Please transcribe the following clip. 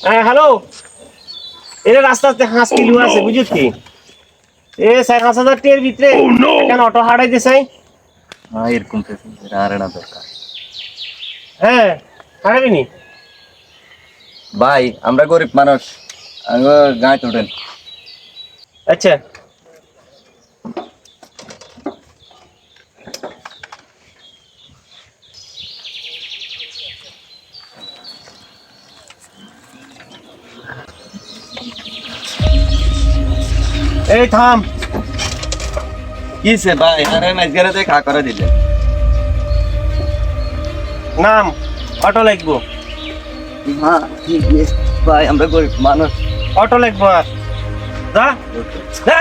হ্যাঁ হ্যালো, এর রাস্তাতে 5 কিলো আছে বুঝছিস কি? 4-5 হাজার টাকার ভিতরে কেন অটো হারাই দিছে? হ্যাঁ এরকম প্যাসেঞ্জার আর না দরকার। হ্যাঁ হারাবি নি। ভাই আমরা গরিব মানুষ, গায়ে তোলেন। আচ্ছা এই থাম। কিসে ভাই আরে মাঝখানে তো খা করে দিলেন। নাম, অটো লাগবো। হ্যাঁ ঠিক আছে ভাই আমরা গরিব মানুষ। অটো লাগবো আর যা যা।